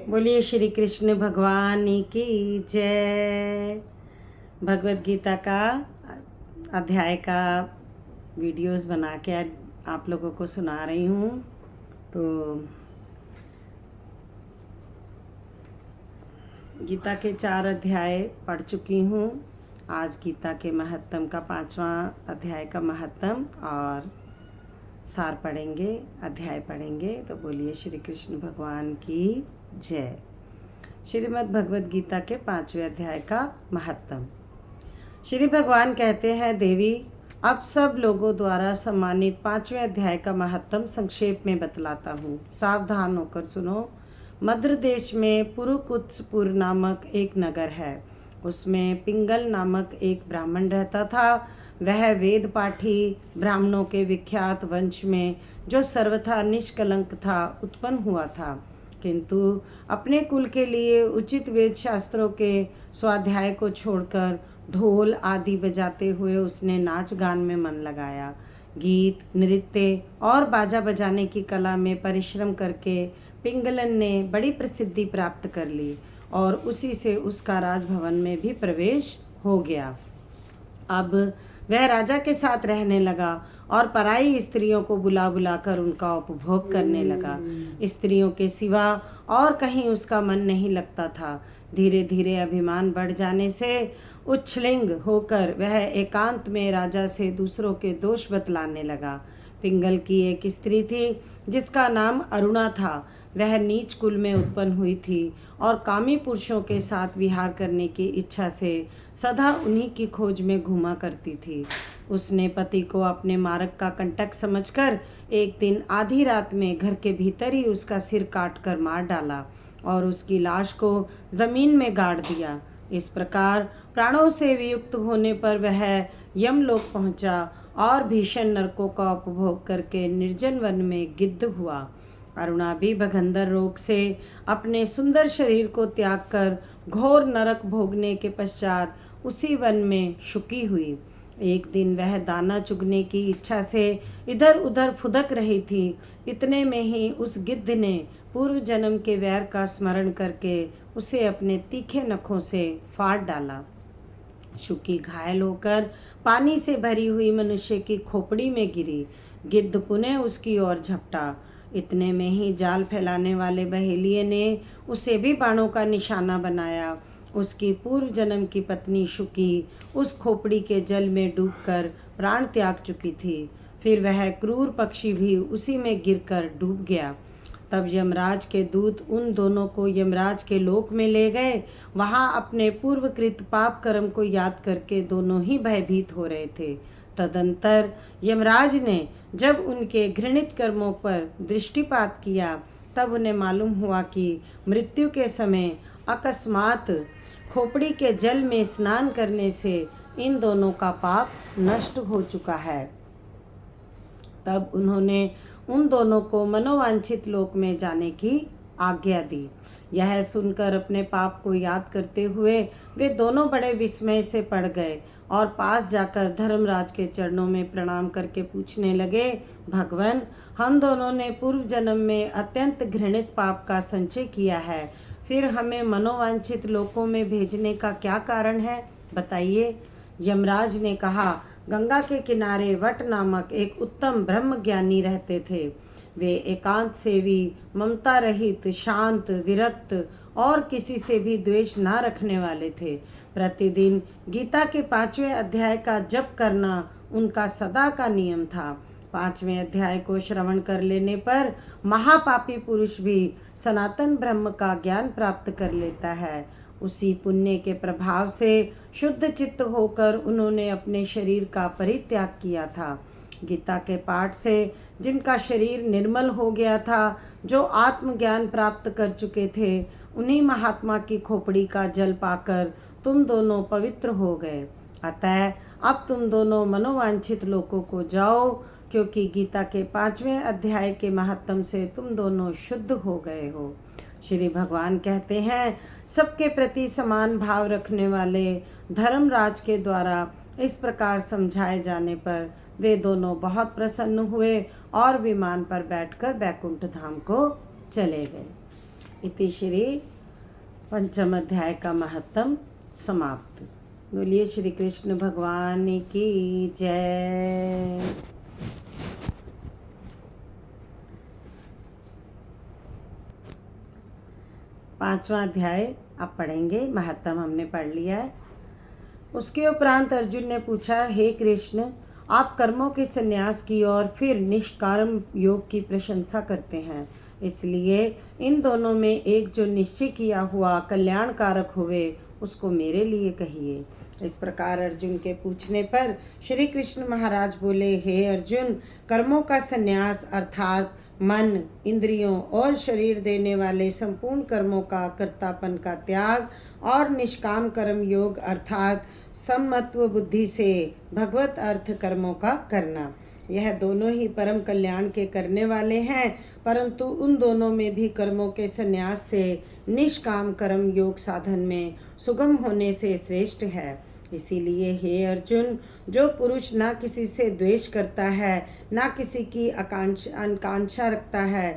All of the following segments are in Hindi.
बोलिए श्री कृष्ण भगवान की जय। भगवत गीता का अध्याय का वीडियोस बना के आप लोगों को सुना रही हूँ। तो गीता के 4 अध्याय पढ़ चुकी हूँ। आज गीता के महत्तम का 5वां अध्याय का महत्तम और सार पढ़ेंगे, अध्याय पढ़ेंगे। तो बोलिए श्री कृष्ण भगवान की जय। श्रीमद् भगवद गीता के 5वें अध्याय का महत्तम। श्री भगवान कहते हैं, देवी अब सब लोगों द्वारा सम्मानित 5वें अध्याय का महत्तम संक्षेप में बतलाता हूँ। सावधान होकर सुनो। मद्र देश में पुरुकुत्सपुर नामक एक नगर है। उसमें पिंगल नामक एक ब्राह्मण रहता था। वह वेद पाठी ब्राह्मणों के विख्यात वंश में, जो सर्वथा निष्कलंक था, उत्पन्न हुआ था। किंतु अपने कुल के लिए उचित वेद शास्त्रों के स्वाध्याय को छोड़कर ढोल आदि बजाते हुए उसने नाच गान में मन लगाया। गीत, नृत्य और बाजा बजाने की कला में परिश्रम करके पिंगलन ने बड़ी प्रसिद्धि प्राप्त कर ली और उसी से उसका राजभवन में भी प्रवेश हो गया। अब वह राजा के साथ रहने लगा और पराई स्त्रियों को बुला बुला कर उनका उपभोग करने लगा। स्त्रियों के सिवा और कहीं उसका मन नहीं लगता था। धीरे धीरे अभिमान बढ़ जाने से उच्छृंग होकर वह एकांत में राजा से दूसरों के दोष बतलाने लगा। पिंगल की एक स्त्री थी जिसका नाम अरुणा था। वह नीच कुल में उत्पन्न हुई थी और कामी पुरुषों के साथ विहार करने की इच्छा से सदा उन्हीं की खोज में घूमा करती थी। उसने पति को अपने मार्ग का कंटक समझकर एक दिन आधी रात में घर के भीतर ही उसका सिर काट कर मार डाला और उसकी लाश को जमीन में गाड़ दिया। इस प्रकार प्राणों से वियुक्त होने पर वह यमलोक पहुंचा और भीषण नरकों का उपभोग करके निर्जन वन में गिद्ध हुआ। अरुणा भी भगंदर रोग से अपने सुंदर शरीर को त्याग कर घोर नरक भोगने के पश्चात उसी वन में शुकी हुई। एक दिन वह दाना चुगने की इच्छा से इधर उधर फुदक रही थी। इतने में ही उस गिद्ध ने पूर्व जन्म के वैर का स्मरण करके उसे अपने तीखे नखों से फाड़ डाला। शुकी घायल होकर पानी से भरी हुई मनुष्य की खोपड़ी में गिरी। गिद्ध पुनः उसकी ओर झपटा। इतने में ही जाल फैलाने वाले बहेलिये ने उसे भी बाणों का निशाना बनाया। उसकी पूर्व जन्म की पत्नी शुकी उस खोपड़ी के जल में डूबकर प्राण त्याग चुकी थी। फिर वह क्रूर पक्षी भी उसी में गिरकर डूब गया। तब यमराज के दूत उन दोनों को यमराज के लोक में ले गए। वहां अपने पूर्वकृत पाप कर्म को याद करके दोनों ही भयभीत हो रहे थे। तदंतर यमराज ने जब उनके घृणित कर्मों पर दृष्टिपात किया तब उन्हें मालूम हुआ कि मृत्यु के समय अकस्मात खोपड़ी के जल में स्नान करने से इन दोनों का पाप नष्ट हो चुका है। तब उन्होंने उन दोनों को मनोवांछित लोक में जाने की आज्ञा दी। यह सुनकर अपने पाप को याद करते हुए वे दोनों बड़े विस्मय से पड़ गए और पास जाकर धर्मराज के चरणों में प्रणाम करके पूछने लगे, भगवान, हम दोनों ने पूर्व जन्म में अत्यंत घृणित पाप का संचय किया है, फिर हमें मनोवांछित लोकों में भेजने का क्या कारण है, बताइए। यमराज ने कहा, गंगा के किनारे वट नामक एक उत्तम ब्रह्म ज्ञानी रहते थे। वे एकांत सेवी, ममता रहित, शांत, विरक्त और किसी से भी द्वेष ना रखने वाले थे। प्रतिदिन गीता के 5वें अध्याय का जप करना उनका सदा का नियम था। 5वें अध्याय को श्रवण कर लेने पर महापापी पुरुष भी सनातन ब्रह्म का ज्ञान प्राप्त कर लेता है। उसी पुण्य के प्रभाव से शुद्ध चित्त होकर उन्होंने अपने शरीर का परित्याग किया था। गीता के पाठ से जिनका शरीर निर्मल हो गया था, जो आत्मज्ञान प्राप्त कर चुके थे, उन्हीं महात्मा की खोपड़ी का जल पाकर तुम दोनों पवित्र हो गए। अतः अब तुम दोनों मनोवांछित लोकों को जाओ, क्योंकि गीता के 5वें अध्याय के महत्तम से तुम दोनों शुद्ध हो गए हो। श्री भगवान कहते हैं, सबके प्रति समान भाव रखने वाले धर्मराज के द्वारा इस प्रकार समझाए जाने पर वे दोनों बहुत प्रसन्न हुए और विमान पर बैठकर बैकुंठ धाम को चले गए। इति श्री पंचम अध्याय का महत्तम समाप्त। बोलिए श्री कृष्ण भगवान की जय। पांचवा अध्याय आप पढ़ेंगे। महत्तम हमने पढ़ लिया है। उसके उपरांत अर्जुन ने पूछा, हे कृष्ण, आप कर्मों के संन्यास की और फिर निष्काम योग की प्रशंसा करते हैं, इसलिए इन दोनों में एक जो निश्चय किया हुआ कल्याणकारक हुए उसको मेरे लिए कहिए। इस प्रकार अर्जुन के पूछने पर श्री कृष्ण महाराज बोले, हे अर्जुन, कर्मों का संन्यास अर्थात मन, इंद्रियों और शरीर देने वाले संपूर्ण कर्मों का कर्तापन का त्याग और निष्काम कर्म योग अर्थात समत्व बुद्धि से भगवत अर्थ कर्मों का करना, यह दोनों ही परम कल्याण के करने वाले हैं, परंतु उन दोनों में भी कर्मों के संन्यास से निष्काम कर्म योग साधन में सुगम होने से श्रेष्ठ है। इसीलिए हे अर्जुन, जो पुरुष ना किसी से द्वेष करता है, ना किसी की आकांक्षा रखता है,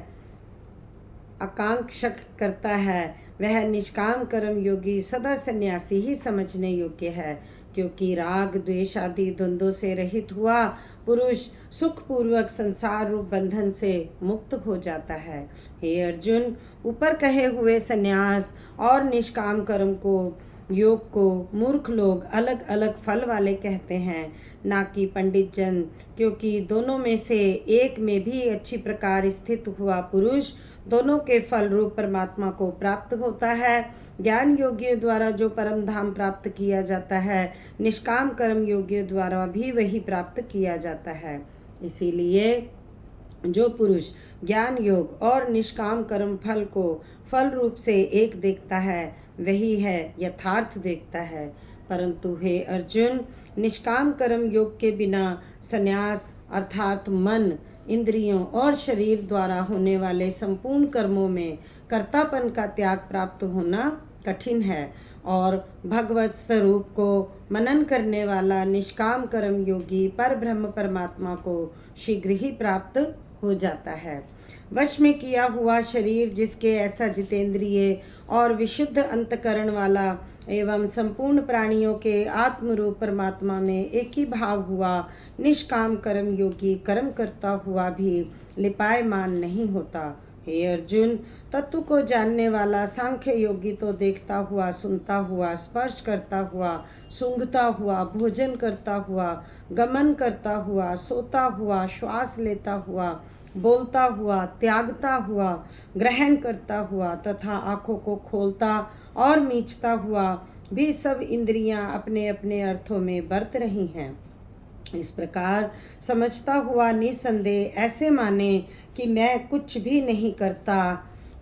आकांक्षा करता है, वह निष्काम कर्म योगी सदा सन्यासी ही समझने योग्य है, क्योंकि राग द्वेष आदि द्वंद्वों से रहित हुआ पुरुष सुखपूर्वक संसार रूप बंधन से मुक्त हो जाता है। हे अर्जुन, ऊपर कहे हुए सन्यास और निष्काम कर्म को योग को मूर्ख लोग अलग अलग फल वाले कहते हैं, ना कि पंडित जन, क्योंकि दोनों में से एक में भी अच्छी प्रकार स्थित हुआ पुरुष दोनों के फल रूप परमात्मा को प्राप्त होता है। ज्ञान योगियों द्वारा जो परम धाम प्राप्त किया जाता है, निष्काम कर्म योगियों द्वारा भी वही प्राप्त किया जाता है। इसीलिए जो पुरुष ज्ञान योग और निष्काम कर्म फल को फल रूप से एक देखता है, वही है यथार्थ देखता है। परंतु हे अर्जुन, निष्काम कर्म योग के बिना संन्यास अर्थात मन, इंद्रियों और शरीर द्वारा होने वाले संपूर्ण कर्मों में कर्तापन का त्याग प्राप्त होना कठिन है, और भगवत स्वरूप को मनन करने वाला निष्काम कर्म योगी पर ब्रह्म परमात्मा को शीघ्र ही प्राप्त हो जाता है। वश में किया हुआ शरीर जिसके ऐसा जितेंद्रिय और विशुद्ध अंतकरण वाला एवं संपूर्ण प्राणियों के आत्मरूप परमात्मा में एक ही भाव हुआ निष्काम कर्म योगी कर्म करता हुआ भी लिपायमान नहीं होता। हे अर्जुन, तत्व को जानने वाला सांख्य योगी तो देखता हुआ, सुनता हुआ, स्पर्श करता हुआ, सूंघता हुआ, भोजन करता हुआ, गमन करता हुआ, सोता हुआ, श्वास लेता हुआ, बोलता हुआ, त्यागता हुआ, ग्रहण करता हुआ तथा आँखों को खोलता और मीचता हुआ भी सब इंद्रियां अपने अपने अर्थों में बरत रही हैं। इस प्रकार समझता हुआ निसंदेह ऐसे माने कि मैं कुछ भी नहीं करता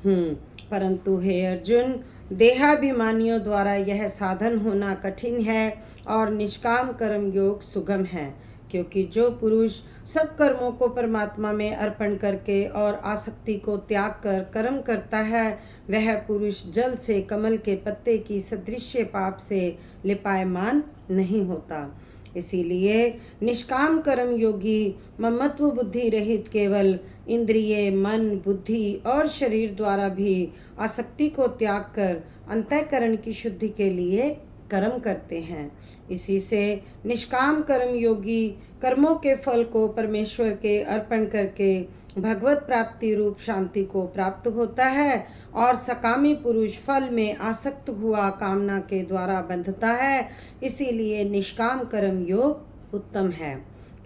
हूँ। परंतु हे अर्जुन, देहाभिमानियों द्वारा यह साधन होना कठिन है और निष्काम कर्म योग सुगम है, क्योंकि जो पुरुष सब कर्मों को परमात्मा में अर्पण करके और आसक्ति को त्याग कर कर्म करता है, वह पुरुष जल से कमल के पत्ते की सदृश्य पाप से लिपायमान नहीं होता। इसीलिए निष्काम कर्म योगी ममत्व बुद्धि रहित केवल इंद्रिय, मन, बुद्धि और शरीर द्वारा भी आसक्ति को त्याग कर अंतःकरण की शुद्धि के लिए कर्म करते हैं। इसी से निष्काम कर्म योगी कर्मों के फल को परमेश्वर के अर्पण करके भगवत प्राप्ति रूप शांति को प्राप्त होता है, और सकामी पुरुष फल में आसक्त हुआ कामना के द्वारा बंधता है। इसीलिए निष्काम कर्म योग उत्तम है।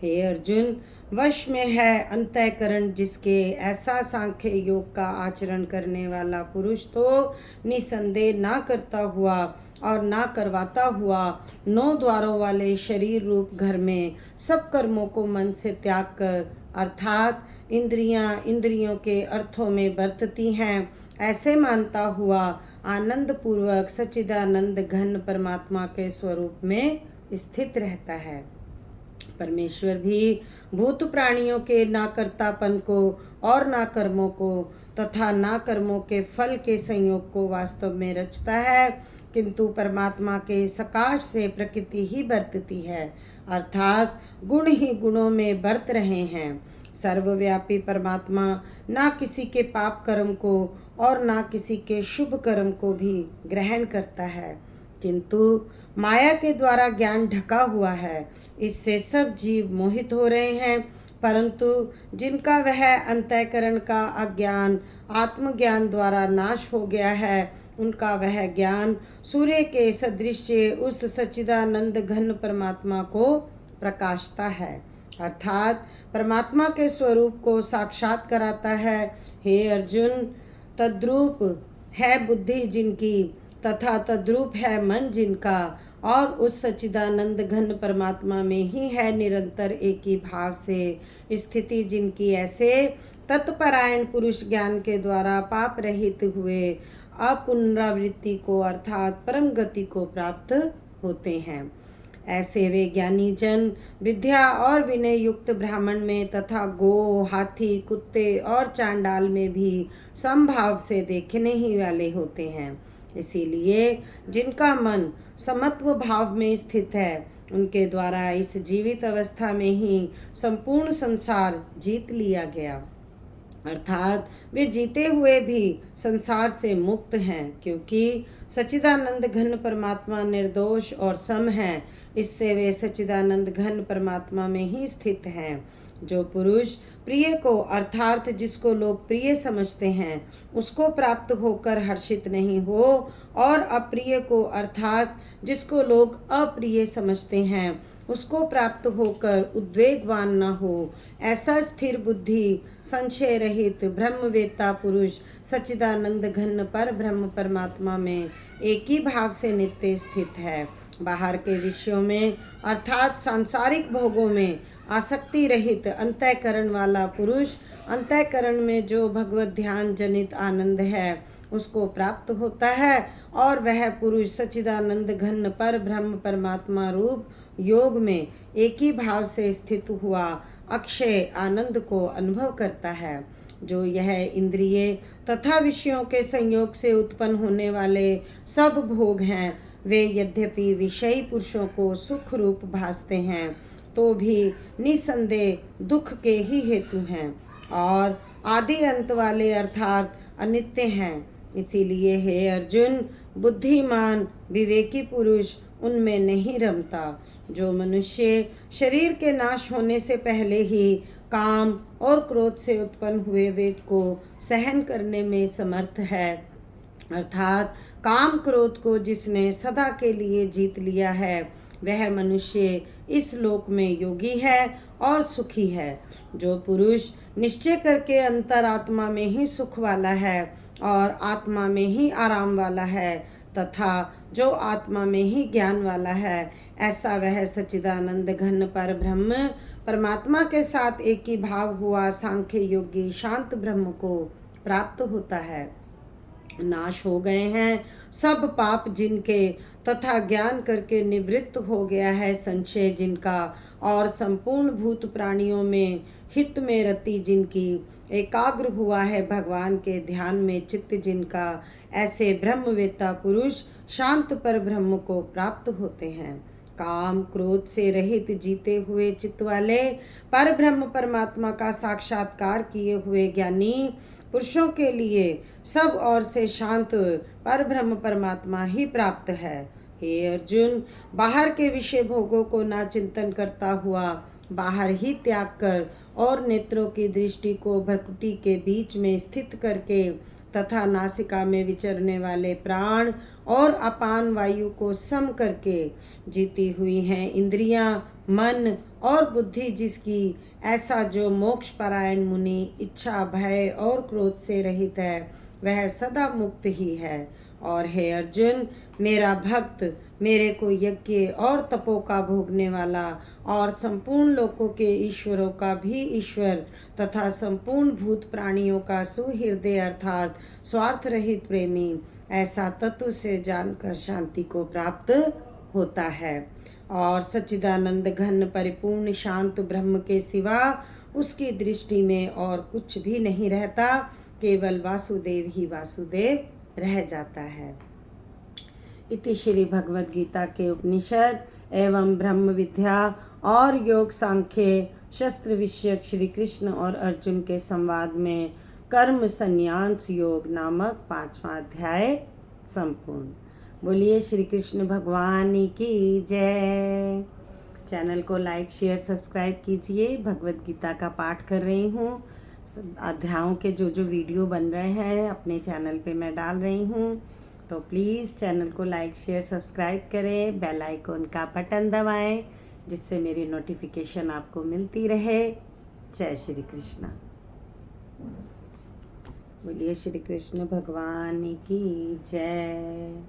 हे अर्जुन, वश में है अंतःकरण जिसके ऐसा सांख्य योग का आचरण करने वाला पुरुष तो निसंदेह ना करता हुआ और ना करवाता हुआ 9 द्वारों वाले शरीर रूप घर में सब कर्मों को मन से त्याग कर अर्थात इंद्रियों के अर्थों में बरतती हैं, ऐसे मानता हुआ आनंद पूर्वक सच्चिदानंद घन परमात्मा के स्वरूप में स्थित रहता है। परमेश्वर भी भूत प्राणियों के नाकर्तापन को और ना कर्मों को तथा ना कर्मों के फल के संयोग को वास्तव में रचता है, किंतु परमात्मा के सकाश से प्रकृति ही बरतती है, अर्थात गुण ही गुणों में बरत रहे हैं। सर्वव्यापी परमात्मा ना किसी के पाप कर्म को और ना किसी के शुभ कर्म को भी ग्रहण करता है, किंतु माया के द्वारा ज्ञान ढका हुआ है। इससे सब जीव मोहित हो रहे हैं, परंतु जिनका वह अंतःकरण का अज्ञान आत्मज्ञान द्वारा नाश हो गया है, उनका वह ज्ञान सूर्य के सदृश उस सच्चिदानंद घन परमात्मा को प्रकाशता है, अर्थात परमात्मा के स्वरूप को साक्षात कराता है। हे अर्जुन, तद्रूप है बुद्धि जिनकी तथा तद्रूप है मन जिनका, और उस सच्चिदानंद घन परमात्मा में ही है निरंतर एक ही भाव से स्थिति जिनकी, ऐसे तत्परायण पुरुष ज्ञान के द्वारा पाप रहित हुए अपुनरावृत्ति को अर्थात परम गति को प्राप्त होते हैं। ऐसे वे ज्ञानी जन विद्या और विनय युक्त ब्राह्मण में तथा गो, हाथी, कुत्ते और चांडाल में भी समभाव से देखने ही वाले होते हैं। इसीलिए जिनका मन समत्व भाव में स्थित है, उनके द्वारा इस जीवित अवस्था में ही संपूर्ण संसार जीत लिया गया, अर्थात वे जीते हुए भी संसार से मुक्त हैं, क्योंकि सच्चिदानंद घन परमात्मा निर्दोष और सम है। इससे वे सच्चिदानंद घन परमात्मा में ही स्थित हैं। जो पुरुष प्रिय को अर्थात जिसको लोग प्रिय समझते हैं उसको प्राप्त होकर हर्षित नहीं हो, और अप्रिय को अर्थात जिसको लोग अप्रिय समझते हैं उसको प्राप्त होकर उद्वेगवान न हो, ऐसा स्थिर बुद्धि संशय रहित ब्रह्मवेत्ता पुरुष सच्चिदानंद घन पर ब्रह्म परमात्मा में एक ही भाव से नित्य स्थित है। बाहर के विषयों में अर्थात सांसारिक भोगों में आसक्ति रहित अंतःकरण वाला पुरुष अंतःकरण में जो भगवत ध्यान जनित आनंद है उसको प्राप्त होता है, और वह पुरुष सच्चिदानंद घन पर ब्रह्म परमात्मा रूप योग में एक ही भाव से स्थित हुआ अक्षय आनंद को अनुभव करता है। जो यह इंद्रिय तथा विषयों के संयोग से उत्पन्न होने वाले सब भोग हैं, वे यद्यपि विषयी पुरुषों को सुख रूप भासते हैं, तो भी निसंदेह दुख के ही हेतु हैं और आदि अंत वाले अर्थात अनित्य हैं। इसीलिए हे अर्जुन, बुद्धिमान विवेकी पुरुष उनमें नहीं रमता। जो मनुष्य शरीर के नाश होने से पहले ही काम और क्रोध से उत्पन्न हुए वेग को सहन करने में समर्थ है, अर्थात काम क्रोध को जिसने सदा के लिए जीत लिया है, वह मनुष्य इस लोक में योगी है और सुखी है। जो पुरुष निश्चय करके अंतरात्मा में ही सुख वाला है और आत्मा में ही आराम वाला है, तथा जो आत्मा में ही ज्ञान वाला है, ऐसा वह सच्चिदानंद घन पर ब्रह्म परमात्मा के साथ एक ही भाव हुआ सांख्य योगी शांत ब्रह्म को प्राप्त होता है। नाश हो गए हैं सब पाप जिनके, तथा ज्ञान करके निवृत्त हो गया है संशय जिनका, और संपूर्ण भूत प्राणियों में हित में रति जिनकी, एकाग्र हुआ है भगवान के ध्यान में चित्त जिनका, ऐसे ब्रह्मवेत्ता पुरुष शांत पर ब्रह्म को प्राप्त होते हैं। काम क्रोध से रहित जीते हुए चित्त वाले पर ब्रह्म परमात्मा का साक्षात्कार किए हुए ज्ञानी पुरुषों के लिए सब ओर से शांत पर ब्रह्म परमात्मा ही प्राप्त है। हे अर्जुन, बाहर के विषय भोगों को ना चिंतन करता हुआ बाहर ही त्याग कर और नेत्रों की दृष्टि को भ्रकुटी के बीच में स्थित करके तथा नासिका में विचरने वाले प्राण और अपान वायु को सम करके जीती हुई हैं इंद्रियां, मन और बुद्धि जिसकी, ऐसा जो मोक्ष परायण मुनि इच्छा भय और क्रोध से रहित है, वह सदा मुक्त ही है। और हे अर्जुन, मेरा भक्त, मेरे को यज्ञ और तपो का भोगने वाला और संपूर्ण लोकों के ईश्वरों का भी ईश्वर तथा संपूर्ण भूत प्राणियों का सुहृदय अर्थात स्वार्थ रहित प्रेमी, ऐसा तत्व से जानकर शांति को प्राप्त होता है। और सच्चिदानंद घन परिपूर्ण शांत ब्रह्म के सिवा उसकी दृष्टि में और कुछ भी नहीं रहता, केवल वासुदेव ही वासुदेव रह जाता है। इति श्री भगवद गीता के उपनिषद एवं ब्रह्म विद्या और योग सांख्य शस्त्र विषयक श्री कृष्ण और अर्जुन के संवाद में कर्म संन्यास योग नामक 5वां अध्याय संपूर्ण। बोलिए श्री कृष्ण भगवान की जय। चैनल को लाइक शेयर सब्सक्राइब कीजिए। भगवत गीता का पाठ कर रही हूँ। अध्यायों के जो वीडियो बन रहे हैं अपने चैनल पे मैं डाल रही हूँ, तो प्लीज़ चैनल को लाइक शेयर सब्सक्राइब करें, बेल आइकन का बटन दबाएं जिससे मेरी नोटिफिकेशन आपको मिलती रहे। जय श्री कृष्ण। बोलिए श्री कृष्ण भगवान की जय।